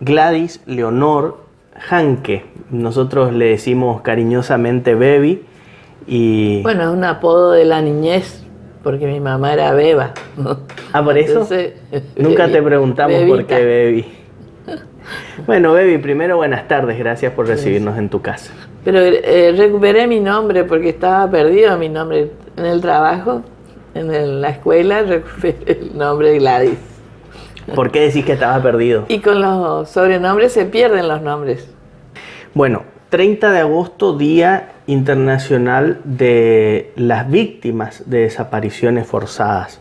Gladys Leonor Janke. Nosotros le decimos cariñosamente Bebi. Y... Bueno, es un apodo de la niñez, porque mi mamá era Beba. Ah, ¿por eso? Entonces, Nunca te preguntamos Bebita. por qué Bebi. Bueno, Bebi, primero buenas tardes, gracias por recibirnos en tu casa. Pero recuperé mi nombre porque estaba perdido mi nombre en el trabajo, la escuela, recuperé el nombre de Gladys. ¿Por qué decís que estaba perdido? Y con los sobrenombres se pierden los nombres. Bueno, 30 de agosto, Día Internacional de las Víctimas de Desapariciones Forzadas.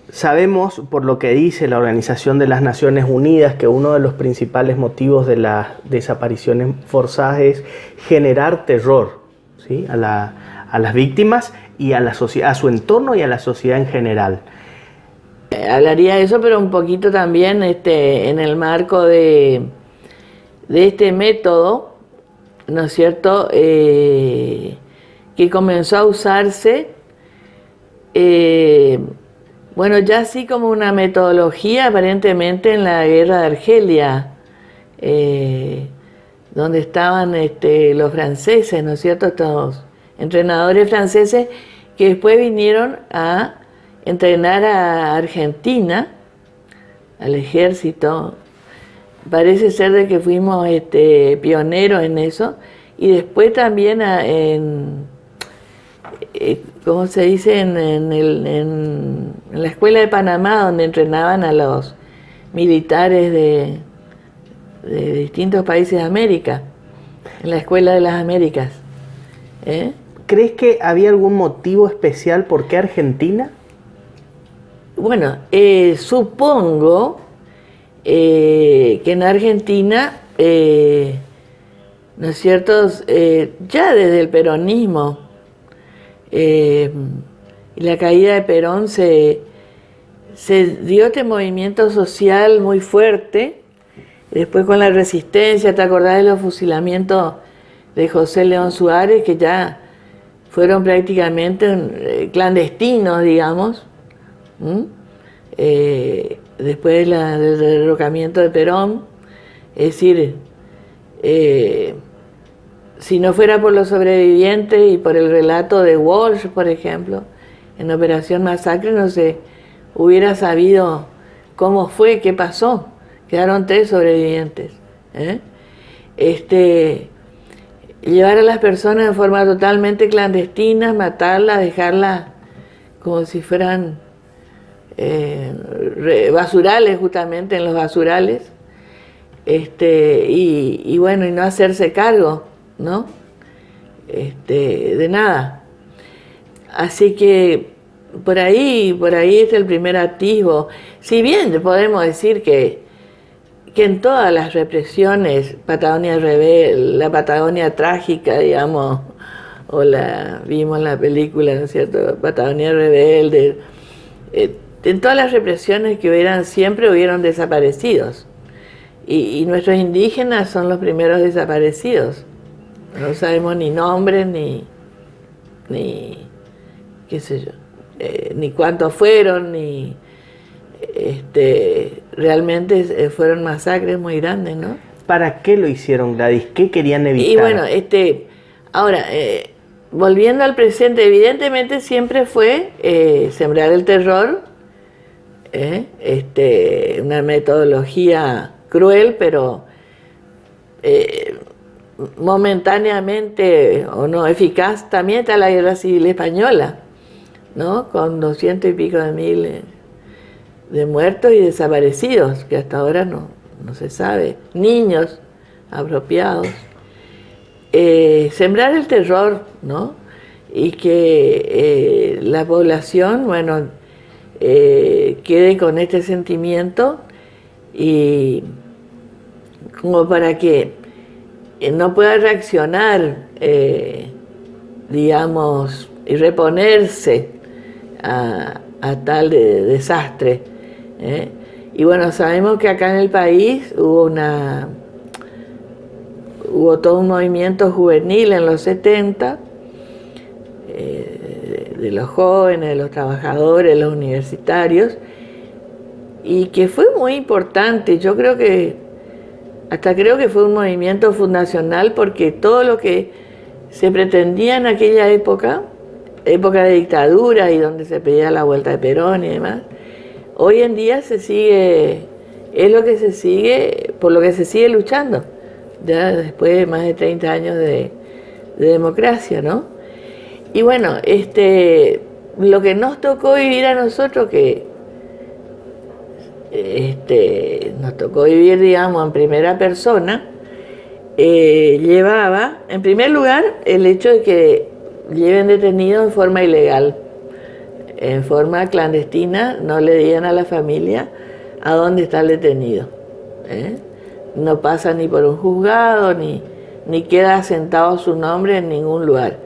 Sabemos, por lo que dice la Organización de las Naciones Unidas, que uno de los principales motivos de las desapariciones forzadas es generar terror, ¿sí?, a las víctimas y a la sociedad, a su entorno y a la sociedad en general. Hablaría de eso, pero un poquito también en el marco de este método, ¿no es cierto?, que comenzó a usarse, bueno, ya así como una metodología aparentemente en la guerra de Argelia, donde estaban los franceses, ¿no es cierto?, estos entrenadores franceses que después vinieron a entrenar a Argentina, al ejército. Parece ser de que fuimos pioneros en eso, y después también ¿cómo se dice? En la escuela de Panamá, donde entrenaban a los militares de distintos países de América, en la escuela de las Américas. ¿Crees que había algún motivo especial por qué Argentina? Bueno, supongo que en Argentina, ¿no es cierto?, ya desde el peronismo y la caída de Perón se dio este movimiento social muy fuerte. Después con la resistencia, ¿te acordás de los fusilamientos de José León Suárez, que ya fueron prácticamente clandestinos, digamos? Después del derrocamiento de Perón, es decir, si no fuera por los sobrevivientes y por el relato de Walsh, por ejemplo, en Operación Masacre, no se hubiera sabido cómo fue, qué pasó. Quedaron 3 sobrevivientes. Llevar a las personas en forma totalmente clandestina, matarlas, dejarlas como si fueran basurales, justamente en los basurales, y bueno, y no hacerse cargo, ¿no?, de nada. Así que por ahí es el primer atisbo. Si bien podemos decir que en todas las represiones, Patagonia Rebelde, la Patagonia Trágica, digamos, vimos la película, ¿no es cierto?, Patagonia Rebelde, en todas las represiones que siempre hubieron desaparecidos. Y nuestros indígenas son los primeros desaparecidos. No sabemos ni nombres, ni qué sé yo, ni cuántos fueron, ni realmente fueron masacres muy grandes, ¿no? ¿Para qué lo hicieron, Gladys? ¿Qué querían evitar? Y bueno, ahora, volviendo al presente, evidentemente siempre fue sembrar el terror, una metodología cruel, pero momentáneamente o no eficaz. También está la Guerra Civil Española, ¿no?, con 200 y pico de mil de muertos y desaparecidos, que hasta ahora no se sabe, niños apropiados. Sembrar el terror, ¿no?, y que la población, bueno, quede con este sentimiento, y como para que no pueda reaccionar, digamos, y reponerse a tal desastre. Y bueno, sabemos que acá en el país hubo todo un movimiento juvenil en los 70, de los jóvenes, de los trabajadores, los universitarios, y que fue muy importante. Yo creo que Hasta creo que fue un movimiento fundacional porque todo lo que se pretendía en aquella época, época de dictadura y donde se pedía la vuelta de Perón y demás, hoy en día se sigue, es lo que se sigue, por lo que se sigue luchando, ya después de más de 30 años de democracia, ¿no? Y bueno, lo que nos tocó vivir a nosotros, que nos tocó vivir, digamos, en primera persona, llevaba, en primer lugar, el hecho de que lleven detenido en forma ilegal, en forma clandestina, no le digan a la familia a dónde está el detenido. No pasa ni por un juzgado, ni queda asentado su nombre en ningún lugar.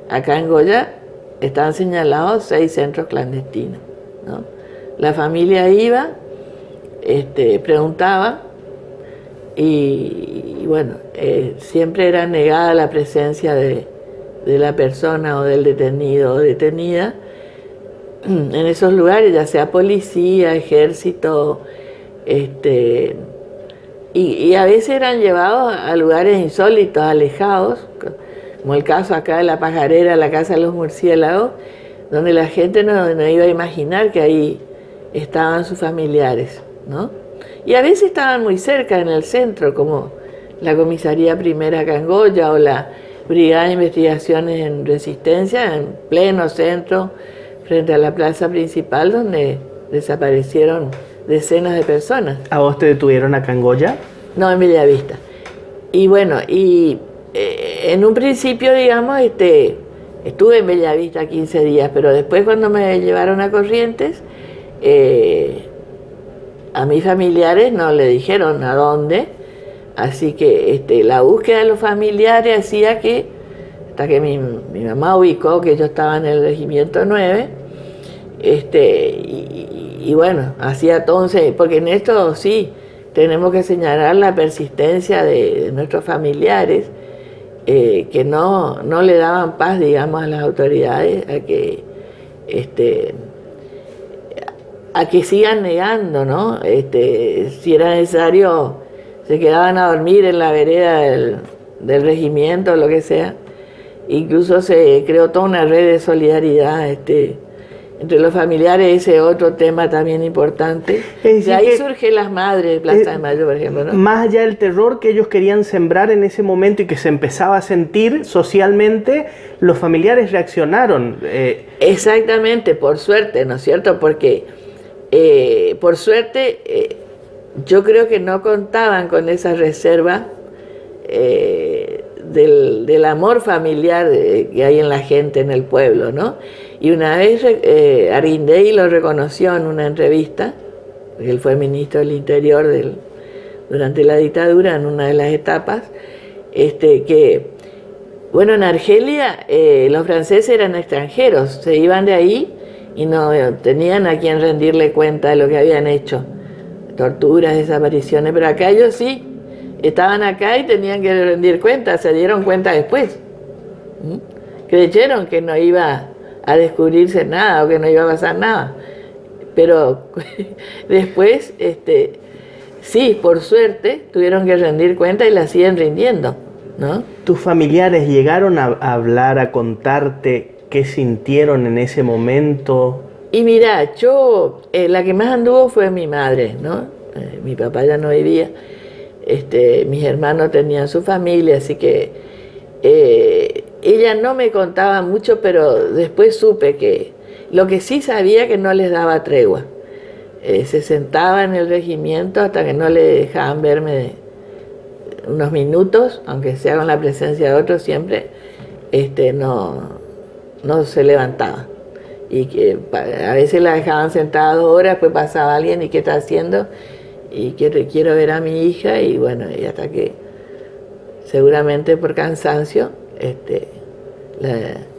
Acá en Goya están señalados 6 centros clandestinos, ¿no? La familia iba, preguntaba y bueno, siempre era negada la presencia de la persona o del detenido o detenida en esos lugares, ya sea policía, ejército, y a veces eran llevados a lugares insólitos, alejados, como el caso acá de la Pajarera, la Casa de los Murciélagos, donde la gente no iba a imaginar que ahí estaban sus familiares, ¿no? Y a veces estaban muy cerca, en el centro, como la Comisaría Primera acá en Goya o la Brigada de Investigaciones en Resistencia, en pleno centro, frente a la plaza principal, donde desaparecieron decenas de personas. ¿A vos te detuvieron acá en Goya? No, en Bellavista. Y bueno, en un principio, digamos, estuve en Bellavista 15 días, pero después cuando me llevaron a Corrientes, a mis familiares no le dijeron a dónde, así que la búsqueda de los familiares hacía que, hasta que mi mamá ubicó que yo estaba en el Regimiento 9, y bueno, hacía entonces, porque en esto sí, tenemos que señalar la persistencia de nuestros familiares, que no le daban paz, digamos, a las autoridades a que sigan negando, ¿no? Si era necesario, se quedaban a dormir en la vereda del regimiento o lo que sea. Incluso se creó toda una red de solidaridad entre los familiares, ese otro tema también importante. De ahí surgen las madres de Plaza de Mayo, por ejemplo, ¿no? Más allá del terror que ellos querían sembrar en ese momento y que se empezaba a sentir socialmente, los familiares reaccionaron. Exactamente, por suerte, ¿no es cierto? Porque, por suerte, yo creo que no contaban con esa reserva del amor familiar que hay en la gente, en el pueblo, ¿no? Y una vez Arguindegui lo reconoció en una entrevista, porque él fue ministro del Interior durante la dictadura, en una de las etapas, que, bueno, en Argelia los franceses eran extranjeros, se iban de ahí y no tenían a quien rendirle cuenta de lo que habían hecho, torturas, desapariciones, pero acá ellos sí, estaban acá y tenían que rendir cuenta, se dieron cuenta después. Creyeron que no iba a descubrirse nada o que no iba a pasar nada. Pero después, sí, por suerte, tuvieron que rendir cuenta y la siguen rindiendo, ¿no? ¿Tus familiares llegaron a hablar, a contarte qué sintieron en ese momento? Y mira, yo, la que más anduvo fue mi madre, ¿no? Mi papá ya no vivía. Mis hermanos tenían su familia, así que ella no me contaba mucho, pero después supe que lo que sí sabía que no les daba tregua. Se sentaba en el regimiento hasta que no le dejaban verme unos minutos, aunque sea con la presencia de otros siempre, no se levantaba. Y que a veces la dejaban sentada 2 horas, después pasaba alguien y ¿qué está haciendo? Y quiero ver a mi hija, y bueno, y hasta que seguramente por cansancio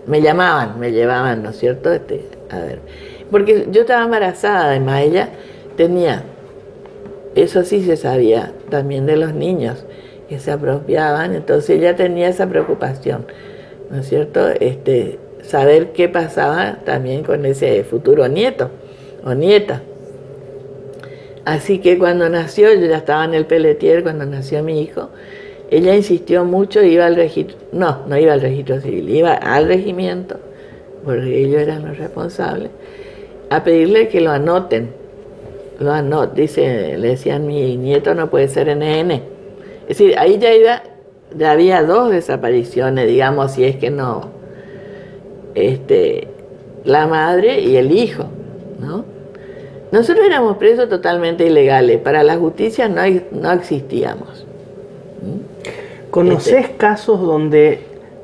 me llevaban, ¿no es cierto? A ver, porque yo estaba embarazada, además ella tenía, eso sí se sabía también de los niños que se apropiaban, entonces ella tenía esa preocupación, ¿no es cierto? Saber qué pasaba también con ese futuro nieto o nieta. Así que cuando nació, yo ya estaba en el Pelletier cuando nació mi hijo, ella insistió mucho, iba al registro, no iba al registro civil, iba al regimiento, porque ellos eran los responsables, a pedirle que lo anoten. Le decían, mi nieto no puede ser NN. Es decir, ahí ya había 2 desapariciones, digamos, si es que no, la madre y el hijo, ¿no? Nosotros éramos presos totalmente ilegales, para la justicia no existíamos. ¿Conoces casos donde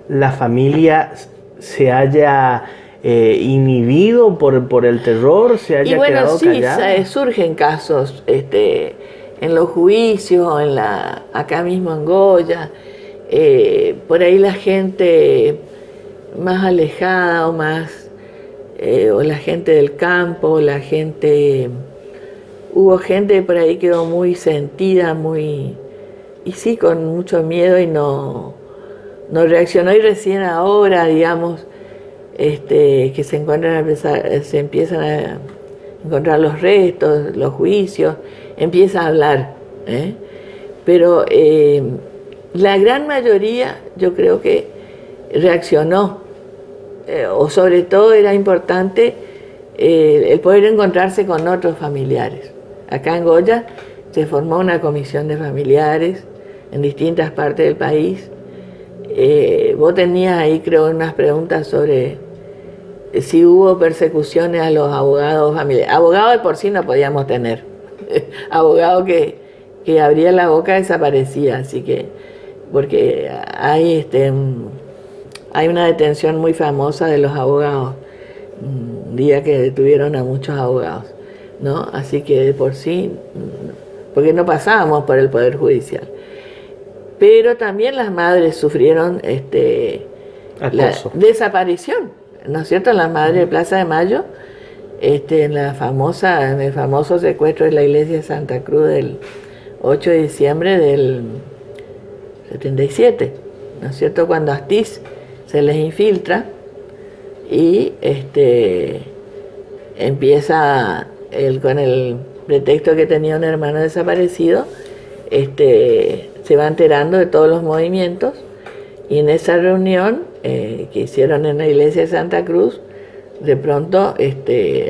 la familia se haya inhibido por el terror, se haya quedado callada? Sí, surgen casos en los juicios, acá mismo en Goya, por ahí la gente más alejada o la gente del campo, hubo gente por ahí que quedó muy sentida, y sí, con mucho miedo y no reaccionó, y recién ahora, digamos, que se empiezan a encontrar los restos, los juicios, empieza a hablar, pero la gran mayoría yo creo que reaccionó, o sobre todo era importante el poder encontrarse con otros familiares. Acá en Goya se formó una comisión de familiares en distintas partes del país. Vos tenías ahí, creo, unas preguntas sobre si hubo persecuciones a los abogados familiares. Abogados de por sí no podíamos tener. Abogado que abría la boca desaparecía, así que, porque hay una detención muy famosa de los abogados, un día que detuvieron a muchos abogados, ¿no? Así que de por sí, porque no pasábamos por el Poder Judicial. Pero también las madres sufrieron la desaparición, ¿no es cierto? Las madres de Plaza de Mayo, en el famoso secuestro de la iglesia de Santa Cruz del 8 de diciembre del 77, ¿no es cierto? Cuando Astiz se les infiltra y empieza con el pretexto que tenía un hermano desaparecido, se va enterando de todos los movimientos, y en esa reunión que hicieron en la iglesia de Santa Cruz, de pronto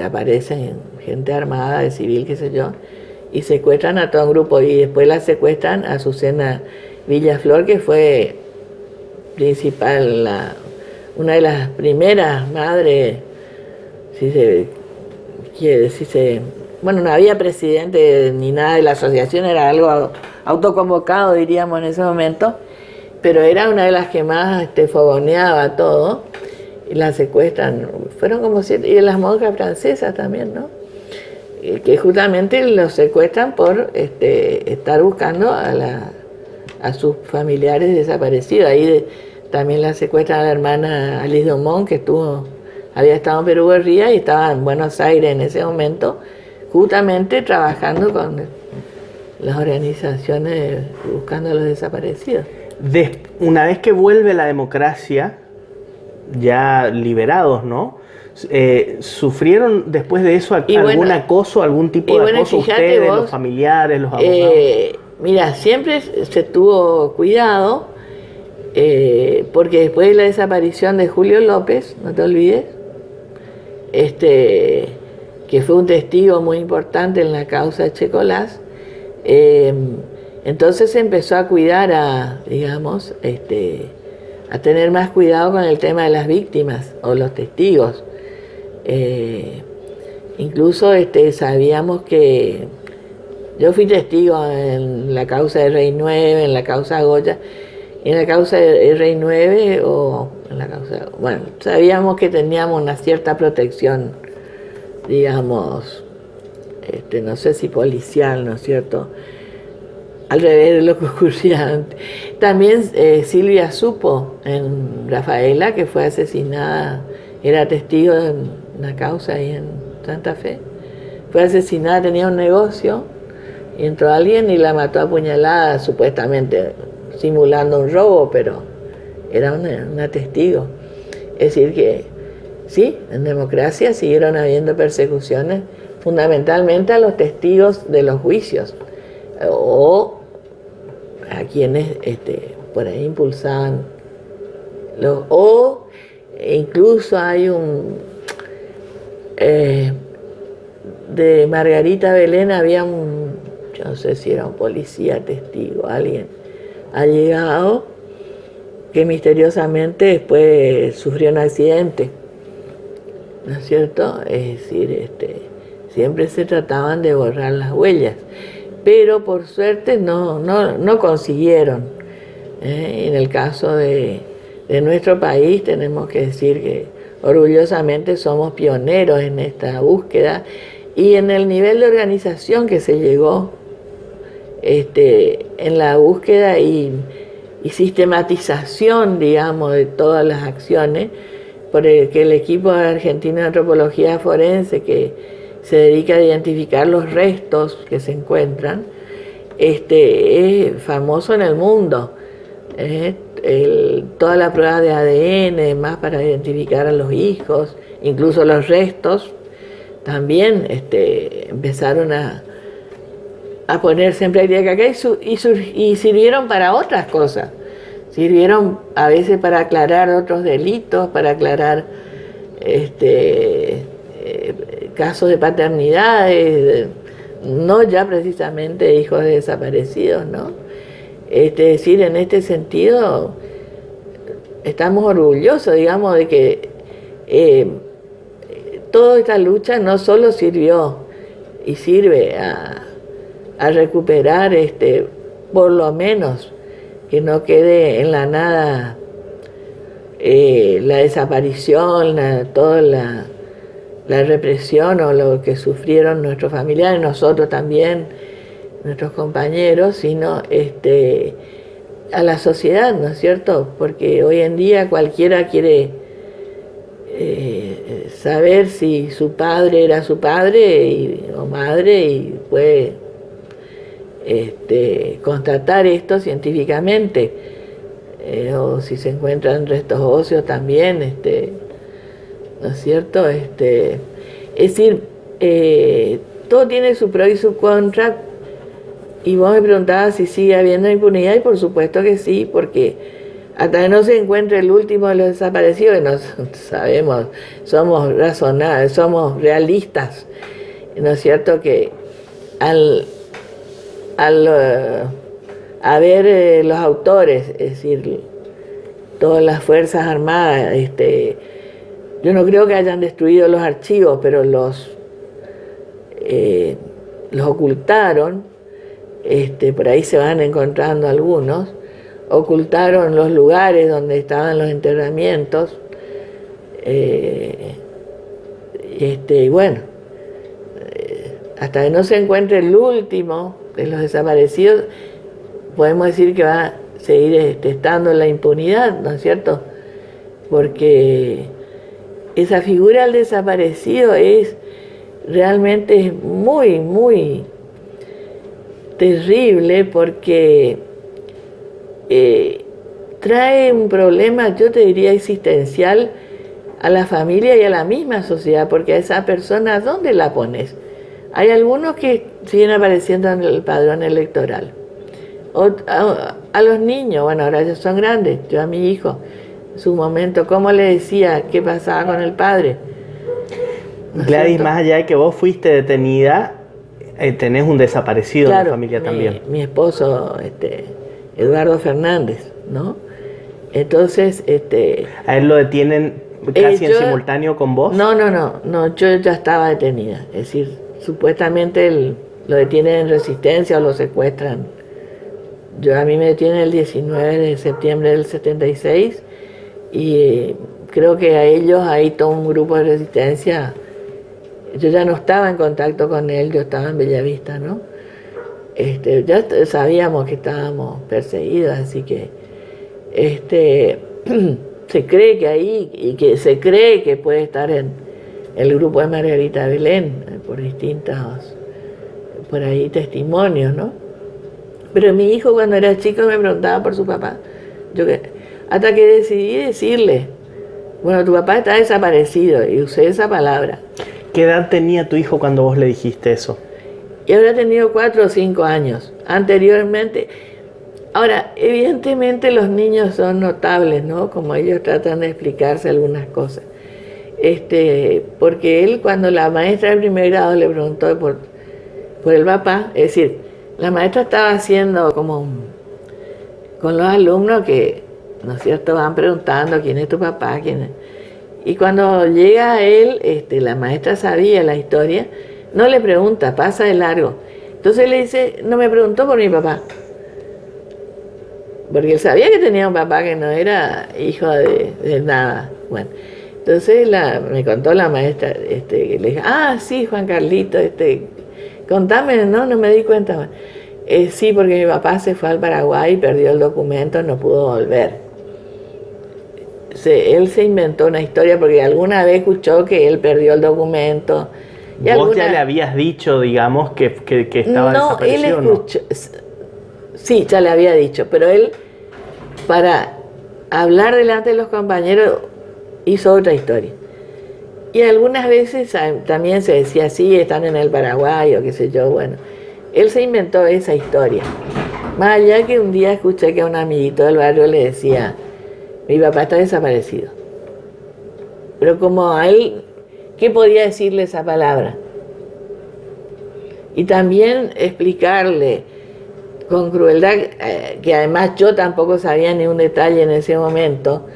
aparecen gente armada, de civil, qué sé yo, y secuestran a todo un grupo, y después la secuestran a Azucena Villaflor, que fue principal, una de las primeras madres, bueno, no había presidente ni nada de la asociación, era algo autoconvocado, diríamos, en ese momento, pero era una de las que más fogoneaba todo, y la secuestran. Fueron como 7, y las monjas francesas también, ¿no? Que justamente los secuestran por estar buscando a sus familiares desaparecidos. Ahí también la secuestran a la hermana Alice Domón, que había estado en Perú Guerrilla y estaba en Buenos Aires en ese momento, justamente trabajando con las organizaciones buscando a los desaparecidos. Una vez que vuelve la democracia, ya liberados, ¿no? ¿Sufrieron después de eso algún acoso, algún tipo de acoso ustedes, los familiares, los abogados? Mira, siempre se tuvo cuidado, porque después de la desaparición de Julio López, no te olvides, que fue un testigo muy importante en la causa de Checolás, entonces se empezó a cuidar a tener más cuidado con el tema de las víctimas o los testigos. Incluso sabíamos que yo fui testigo en la causa de Rey 9, en la causa Goya, en la causa de Rey 9 sabíamos que teníamos una cierta protección, digamos, no sé si policial, ¿no es cierto?, al revés de lo que ocurría antes. También Silvia supo en Rafaela, que fue asesinada, era testigo de una causa ahí en Santa Fe. Fue asesinada, tenía un negocio, y entró alguien y la mató a puñaladas, supuestamente simulando un robo, pero era una testigo. Es decir que sí, en democracia siguieron habiendo persecuciones fundamentalmente a los testigos de los juicios o a quienes por ahí impulsaban o incluso hay un de Margarita Belén había yo no sé si era un policía testigo, alguien allegado que misteriosamente después sufrió un accidente, ¿no es cierto? Es decir, siempre se trataban de borrar las huellas, pero por suerte no consiguieron. En el caso de nuestro país tenemos que decir que orgullosamente somos pioneros en esta búsqueda y en el nivel de organización que se llegó en la búsqueda y sistematización, digamos, de todas las acciones, porque el equipo argentino de antropología forense que se dedica a identificar los restos que se encuentran, es famoso en el mundo. Toda la prueba de ADN, más para identificar a los hijos, incluso los restos, también empezaron a ponerse en práctica acá y sirvieron para otras cosas. Sirvieron a veces para aclarar otros delitos, para aclarar casos de paternidades, no ya precisamente hijos de desaparecidos, ¿no? Es decir, en este sentido, estamos orgullosos, digamos, de que toda esta lucha no solo sirvió y sirve a recuperar, por lo menos, que no quede en la nada la desaparición, toda la represión o lo que sufrieron nuestros familiares, nosotros también, nuestros compañeros, sino a la sociedad, ¿no es cierto? Porque hoy en día cualquiera quiere saber si su padre era su padre o madre y puede constatar esto científicamente, o si se encuentran restos óseos también, ¿no es cierto? Es decir, todo tiene su pro y su contra. Y vos me preguntabas si sigue habiendo impunidad, y por supuesto que sí, porque hasta que no se encuentre el último de los desaparecidos, que no sabemos, somos razonables, somos realistas, ¿no es cierto? Que al haber los autores, es decir, todas las Fuerzas Armadas, yo no creo que hayan destruido los archivos, pero los ocultaron. Por ahí se van encontrando algunos, ocultaron los lugares donde estaban los enterramientos, y bueno, hasta que no se encuentre el último de los desaparecidos, podemos decir que va a seguir estando la impunidad, ¿no es cierto? Porque esa figura del desaparecido realmente muy, muy terrible, porque trae un problema, yo te diría, existencial a la familia y a la misma sociedad, porque a esa persona, ¿dónde la pones? Hay algunos que siguen apareciendo en el padrón electoral. A los niños, bueno, ahora ellos son grandes, yo a mi hijo, en su momento, ¿cómo le decía qué pasaba con el padre? ¿No es Gladys, cierto? más allá de que vos fuiste detenida, tenés un desaparecido en la familia también. Mi esposo, Eduardo Fernández, ¿no? Entonces, ¿A él lo detienen casi en simultáneo con vos? No, yo ya estaba detenida. Es decir, supuestamente lo detienen en resistencia o lo secuestran. A mí me detienen el 19 de septiembre del 76 y creo que a ellos, ahí todo un grupo de resistencia. Yo ya no estaba en contacto con él, yo estaba en Bellavista, ¿no? Ya sabíamos que estábamos perseguidos, así que se cree que ahí, y que se cree que puede estar en el grupo de Margarita Belén, por distintos, por ahí testimonios, ¿no? Pero mi hijo cuando era chico me preguntaba por su papá, hasta que decidí decirle, bueno, tu papá está desaparecido, y usé esa palabra. ¿Qué edad tenía tu hijo cuando vos le dijiste eso? Y habrá tenido 4 o 5 años. Anteriormente, ahora, evidentemente los niños son notables, ¿no? Como ellos tratan de explicarse algunas cosas. Porque él, cuando la maestra de primer grado le preguntó por el papá, es decir, la maestra estaba haciendo como con los alumnos que, ¿no es cierto?, van preguntando quién es tu papá, quién es. Y cuando llega a él, la maestra sabía la historia, no le pregunta, pasa de largo. Entonces le dice, no me preguntó por mi papá. Porque él sabía que tenía un papá que no era hijo de nada. Bueno, entonces me contó la maestra, que le dijo, sí, Juan Carlito, contame, no me di cuenta. Bueno, sí, porque mi papá se fue al Paraguay, perdió el documento, no pudo volver. Él se inventó una historia porque alguna vez escuchó que él perdió el documento. ¿Vos ya le habías dicho, digamos, que estaba desaparecido? No, él escuchó. Sí, ya le había dicho, pero él, para hablar delante de los compañeros, hizo otra historia. Y algunas veces también se decía, sí, están en el Paraguay o qué sé yo, bueno. Él se inventó esa historia. Más allá que un día escuché que a un amiguito del barrio le decía, mi papá está desaparecido. Pero como a él, ¿qué podía decirle esa palabra? Y también explicarle con crueldad, que además yo tampoco sabía ni un detalle en ese momento,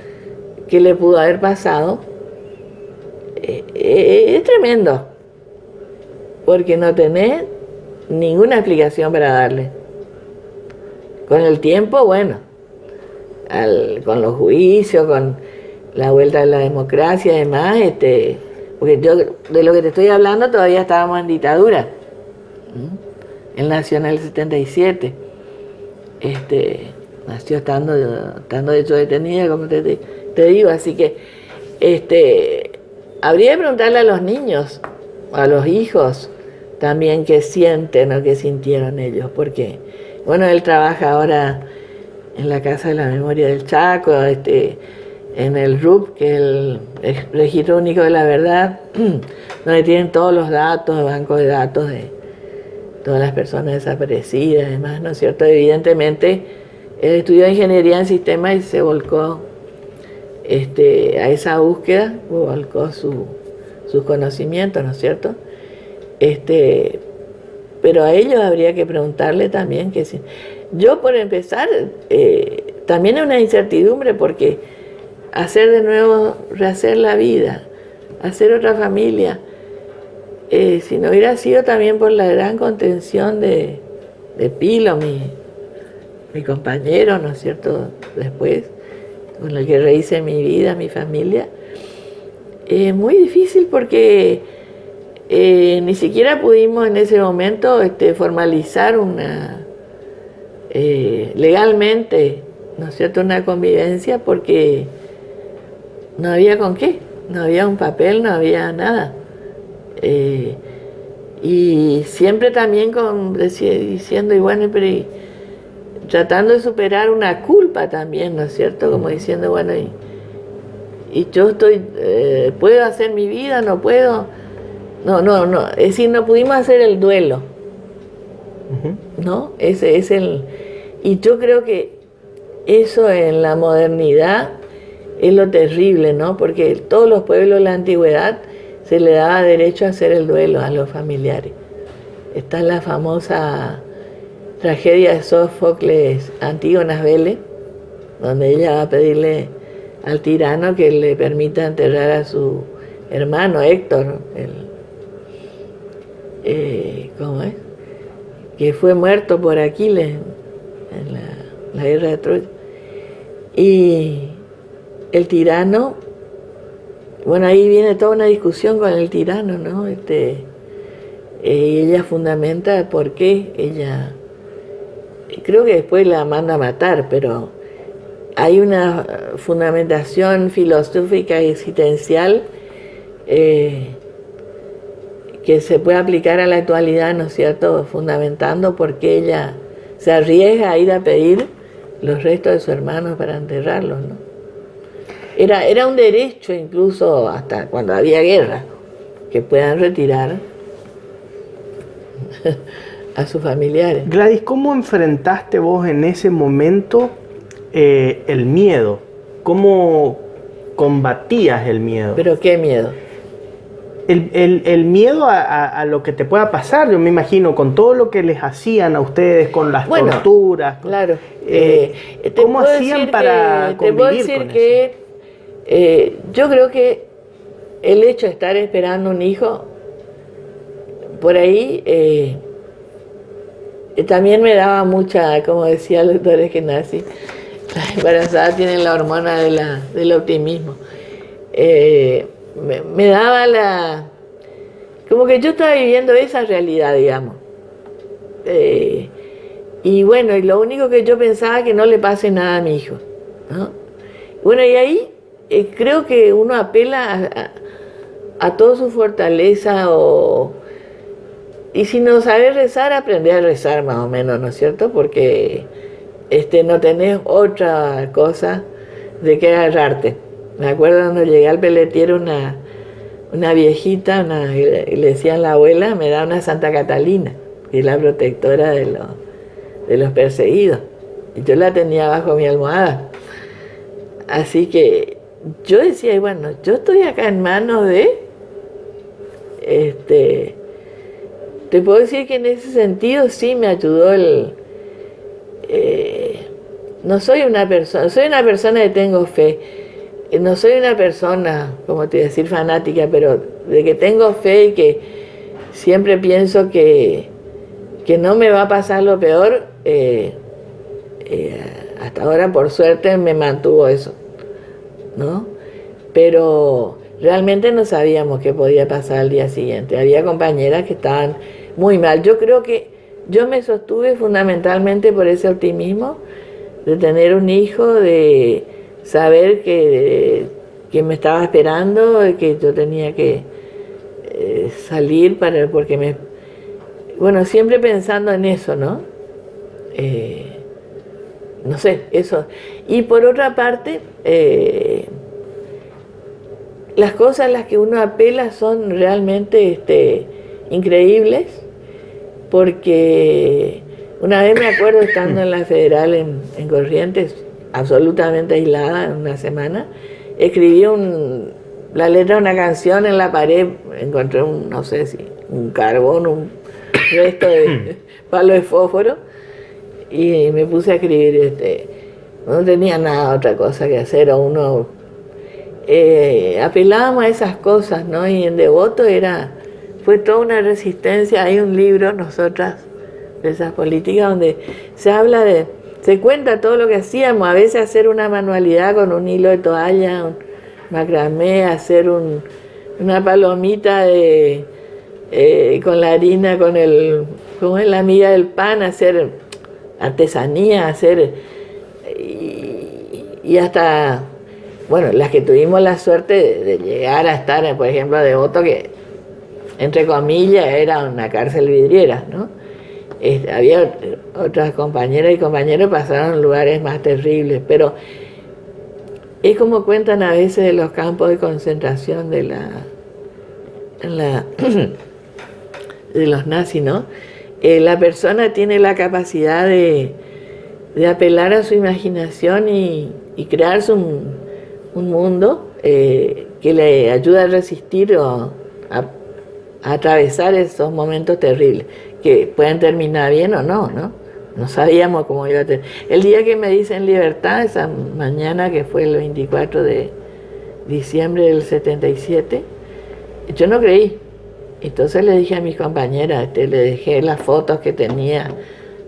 qué le pudo haber pasado, es tremendo. Porque no tenés ninguna explicación para darle. Con el tiempo, bueno, con los juicios, con la vuelta de la democracia y demás, porque yo, de lo que te estoy hablando, todavía estábamos en dictadura. Él nació en el 77. Nació estando de hecho detenida, como te digo, así que habría que preguntarle a los niños, a los hijos, también qué sienten o qué sintieron ellos, porque, bueno, él trabaja ahora en la Casa de la Memoria del Chaco, en el RUP, que es el Registro Único de la Verdad, donde tienen todos los datos, el banco de datos de todas las personas desaparecidas, además, ¿no es cierto? Evidentemente, él estudió Ingeniería en Sistemas y se volcó a esa búsqueda, volcó sus conocimientos, ¿no es cierto? Pero a ellos habría que preguntarle también que si... Yo, por empezar, también es una incertidumbre porque hacer de nuevo, rehacer la vida, hacer otra familia, si no hubiera sido también por la gran contención de Pilo, mi compañero, ¿no es cierto?, después, con el que rehice mi vida, mi familia, es muy difícil porque ni siquiera pudimos en ese momento formalizar legalmente, ¿no es cierto?, una convivencia porque no había con qué, no había un papel, no había nada. Y siempre también diciendo, y bueno, pero tratando de superar una culpa también, ¿no es cierto?, como diciendo, bueno, y yo ¿puedo hacer mi vida? ¿No puedo? No, es decir, no pudimos hacer el duelo, ¿no? Ese es y yo creo que eso en la modernidad es lo terrible, ¿no? Porque todos los pueblos de la antigüedad se le daba derecho a hacer el duelo a los familiares. Está la famosa tragedia de Sófocles, Antígonas Vélez, donde ella va a pedirle al tirano que le permita enterrar a su hermano Héctor, ¿cómo es?, que fue muerto por Aquiles en la guerra de Troya. Y el tirano, bueno, ahí viene toda una discusión con el tirano, ¿no? Y ella fundamenta por qué ella, creo que después la manda a matar, pero hay una fundamentación filosófica y existencial que se puede aplicar a la actualidad, ¿no es cierto?, fundamentando por qué ella se arriesga a ir a pedir los restos de su hermano para enterrarlos, ¿no? Era un derecho incluso hasta cuando había guerra. que puedan retirar a sus familiares. Gladys, ¿cómo enfrentaste vos en ese momento el miedo? ¿Cómo combatías el miedo? ¿Pero qué miedo? El miedo a lo que te pueda pasar, yo me imagino, con todo lo que les hacían a ustedes, con las torturas. Claro. ¿Cómo hacían para convivir con eso? Yo creo que el hecho de estar esperando un hijo, por ahí, también me daba mucha, como decía el doctor Eskenazi, las embarazadas tienen la hormona del optimismo. Me daba como que yo estaba viviendo esa realidad, digamos. Y bueno, y lo único que yo pensaba que no le pase nada a mi hijo, ¿no? Bueno, y ahí creo que uno apela a toda su fortaleza, y si no sabes rezar, aprender a rezar más o menos, ¿no es cierto? Porque no tenés otra cosa de qué agarrarte. Me acuerdo cuando llegué al peletiero, una viejita, y le decían la abuela, me da una Santa Catalina, que es la protectora de los perseguidos. Y yo la tenía bajo mi almohada. Así que yo decía, bueno, yo estoy acá en manos de... te puedo decir que en ese sentido sí me ayudó no soy una persona que tengo fe. No soy una persona, como te iba a decir, fanática, pero de que tengo fe y que siempre pienso que no me va a pasar lo peor, hasta ahora por suerte me mantuvo eso, ¿no? Pero realmente no sabíamos qué podía pasar al día siguiente. Había compañeras que estaban muy mal. Yo creo que yo me sostuve fundamentalmente por ese optimismo de tener un hijo, de saber que me estaba esperando, que yo tenía que salir porque bueno, siempre pensando en eso, ¿no? No sé, eso. Y por otra parte, las cosas a las que uno apela son realmente increíbles, porque una vez me acuerdo estando en la Federal en Corrientes, absolutamente aislada en una semana, escribí la letra de una canción en la pared, encontré no sé si un carbón, un resto de palo de fósforo, y me puse a escribir, no tenía nada otra cosa que hacer, apelábamos a esas cosas, ¿no? Y en Devoto fue toda una resistencia. Hay un libro, nosotras, de esas políticas, donde se cuenta todo lo que hacíamos, a veces hacer una manualidad con un hilo de toalla, un macramé, hacer una palomita con la harina, como es la miga del pan, hacer artesanía, y hasta, bueno, las que tuvimos la suerte de llegar a estar, por ejemplo, de Devoto, que entre comillas era una cárcel vidriera, ¿no? Había otras compañeras y compañeros que pasaron en lugares más terribles, pero es como cuentan a veces de los campos de concentración de los nazis, ¿no? La persona tiene la capacidad de apelar a su imaginación y crearse un mundo que le ayuda a resistir o a atravesar esos momentos terribles, que pueden terminar bien o no, ¿no? No sabíamos cómo iba a terminar. El día que me dicen libertad, esa mañana que fue el 24 de diciembre del 77, yo no creí. Entonces le dije a mis compañeras, le dejé las fotos que tenía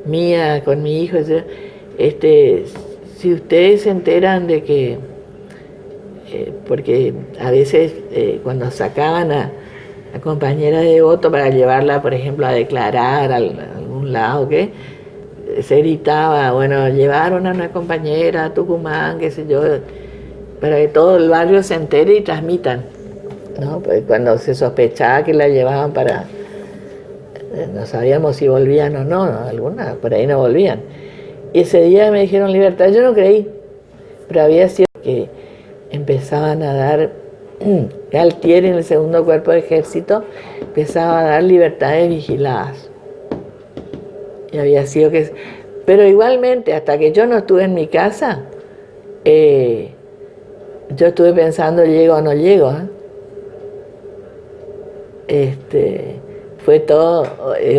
mía con mi hijo, si ustedes se enteran de que, porque a veces cuando sacaban a compañeras de Devoto para llevarla, por ejemplo, a declarar a algún lado, ¿qué? Se gritaba, bueno, llevaron a una compañera a Tucumán, qué sé yo, para que todo el barrio se entere y transmitan, ¿no? Pues cuando se sospechaba que la llevaban no sabíamos si volvían o no, algunas por ahí no volvían. Y ese día me dijeron libertad, yo no creí, pero había sido que empezaban a dar Galtieri en el segundo cuerpo de ejército empezaba a dar libertades vigiladas. Y había sido que... Pero igualmente, hasta que yo no estuve en mi casa, yo estuve pensando, ¿llego o no llego? Fue todo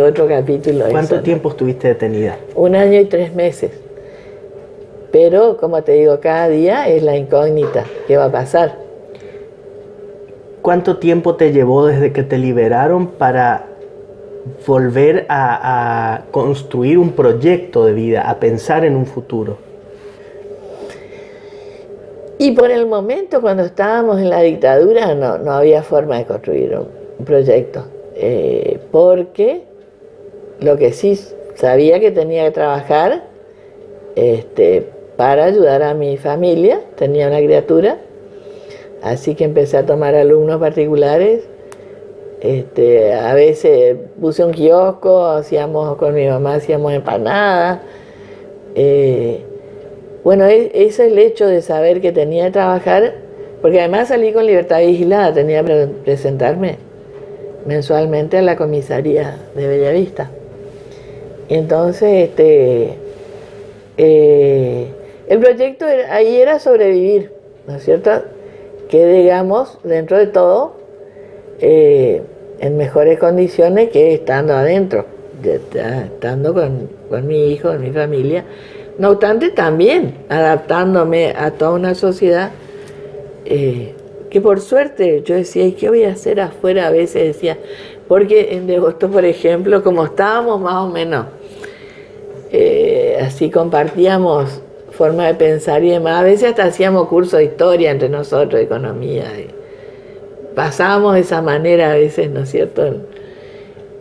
otro capítulo. ¿Cuánto eso, tiempo estuviste detenida? 1 año y 3 meses. Pero, como te digo, cada día es la incógnita. ¿Qué va a pasar? ¿Cuánto tiempo te llevó desde que te liberaron para volver a construir un proyecto de vida, a pensar en un futuro? Y por el momento, cuando estábamos en la dictadura, no había forma de construir un proyecto. Porque lo que sí sabía que tenía que trabajar para ayudar a mi familia, tenía una criatura, así que empecé a tomar alumnos particulares. A veces puse un kiosco, con mi mamá hacíamos empanadas. Bueno, ese es el hecho de saber que tenía que trabajar, porque además salí con libertad vigilada, tenía que presentarme mensualmente a la comisaría de Bellavista. Y entonces, el proyecto ahí era sobrevivir, ¿no es cierto? Que digamos, dentro de todo, en mejores condiciones que estando adentro, estando con mi hijo, con mi familia. No obstante, también adaptándome a toda una sociedad que por suerte yo decía, ¿y qué voy a hacer afuera? A veces decía, porque en Devoto, por ejemplo, como estábamos más o menos, así compartíamos forma de pensar y demás, a veces hasta hacíamos cursos de historia entre nosotros, de economía, pasábamos de esa manera a veces, ¿no es cierto?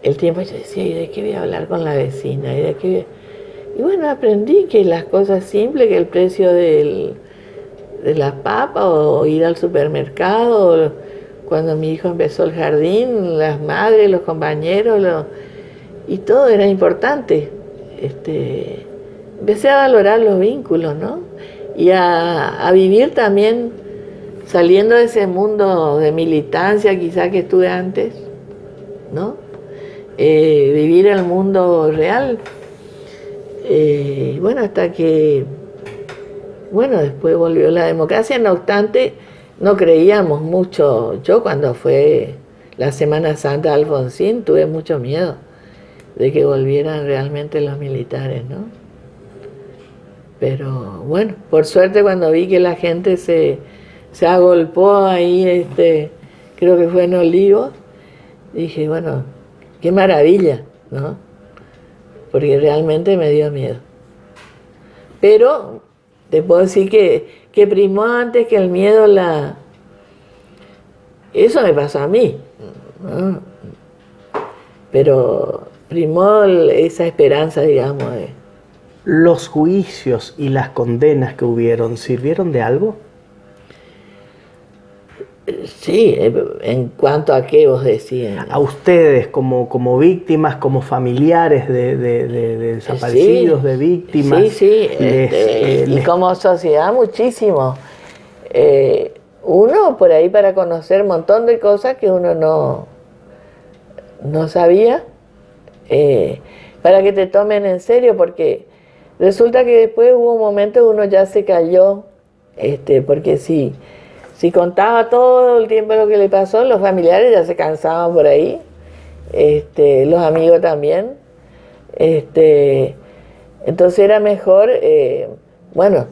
El tiempo yo decía, ¿y de qué voy a hablar con la vecina? Y bueno, aprendí que las cosas simples, que el precio de las papas, o ir al supermercado, cuando mi hijo empezó el jardín, las madres, los compañeros, y todo era importante. Empecé a valorar los vínculos, ¿no? Y a vivir también, saliendo de ese mundo de militancia quizá que estuve antes, ¿no? Vivir el mundo real. Bueno, hasta que, bueno, después volvió la democracia. No obstante, no creíamos mucho. Yo cuando fue la Semana Santa de Alfonsín tuve mucho miedo de que volvieran realmente los militares, ¿no? Pero bueno, por suerte cuando vi que la gente se agolpó ahí, creo que fue en Olivos, dije, bueno, qué maravilla, ¿no? Porque realmente me dio miedo. Pero te puedo decir que primó antes que el miedo Eso me pasó a mí, ¿no? Pero primó esa esperanza, digamos. ¿Los juicios y las condenas que hubieron sirvieron de algo? Sí, en cuanto a qué vos decías. A ustedes como víctimas, como familiares de desaparecidos, sí, de víctimas. Sí, y como sociedad muchísimo. Uno por ahí para conocer un montón de cosas que uno no sabía, para que te tomen en serio, porque resulta que después hubo un momento que uno ya se cayó, porque si contaba todo el tiempo lo que le pasó, los familiares ya se cansaban por ahí, los amigos también. Entonces era mejor, bueno,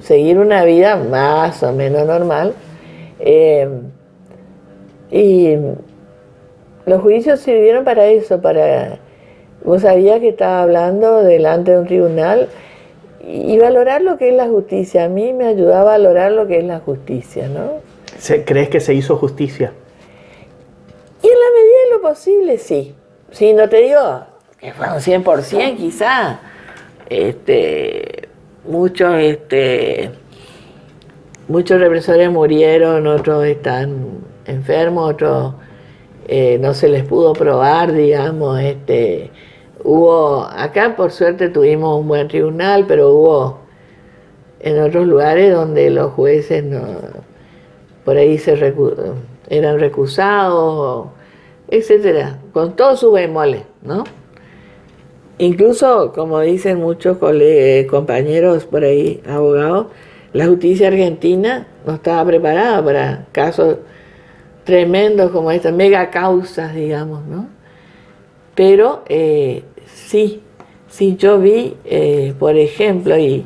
seguir una vida más o menos normal. Y los juicios sirvieron para eso, vos sabías que estaba hablando delante de un tribunal y valorar lo que es la justicia. A mí me ayudaba a valorar lo que es la justicia, ¿no? ¿Crees que se hizo justicia? Y en la medida de lo posible, sí. Sí, no te digo que fue un 100% quizá. Muchos represores murieron, otros están enfermos, otros no se les pudo probar, digamos. Acá por suerte tuvimos un buen tribunal, pero hubo en otros lugares donde los jueces no, por ahí eran recusados, etcétera, con todos sus bemoles, ¿no? Incluso, como dicen muchos compañeros por ahí, abogados, la justicia argentina no estaba preparada para casos tremendos como estas, mega causas, digamos, ¿no? Pero sí yo vi, por ejemplo, y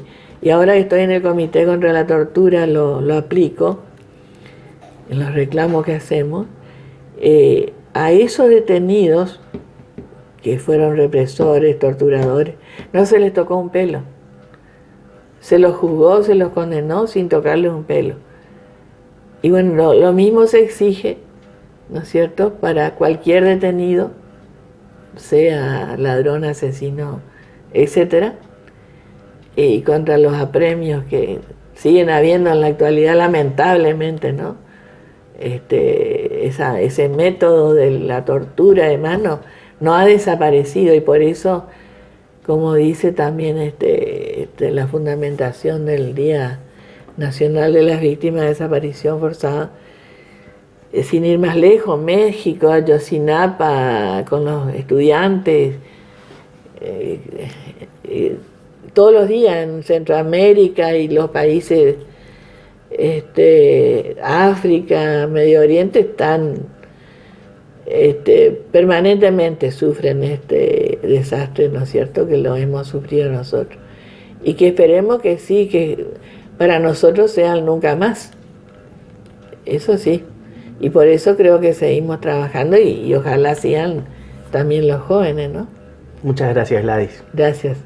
ahora que estoy en el Comité contra la Tortura, lo aplico en los reclamos que hacemos, a esos detenidos que fueron represores, torturadores, no se les tocó un pelo. Se los juzgó, se los condenó sin tocarles un pelo. Y bueno, lo mismo se exige, ¿no es cierto?, para cualquier detenido, sea ladrón, asesino, etcétera, y contra los apremios que siguen habiendo en la actualidad, lamentablemente, ¿no? Ese método de la tortura, además, no ha desaparecido, y por eso, como dice también la fundamentación del Día Nacional de las Víctimas de Desaparición Forzada, sin ir más lejos, México, Ayotzinapa, con los estudiantes, todos los días en Centroamérica y los países, África, Medio Oriente, están permanentemente sufren este desastre, ¿no es cierto?, que lo hemos sufrido nosotros. Y que esperemos que sí, que para nosotros sean nunca más. Eso sí. Y por eso creo que seguimos trabajando y ojalá sean también los jóvenes, ¿no? Muchas gracias, Gladys. Gracias.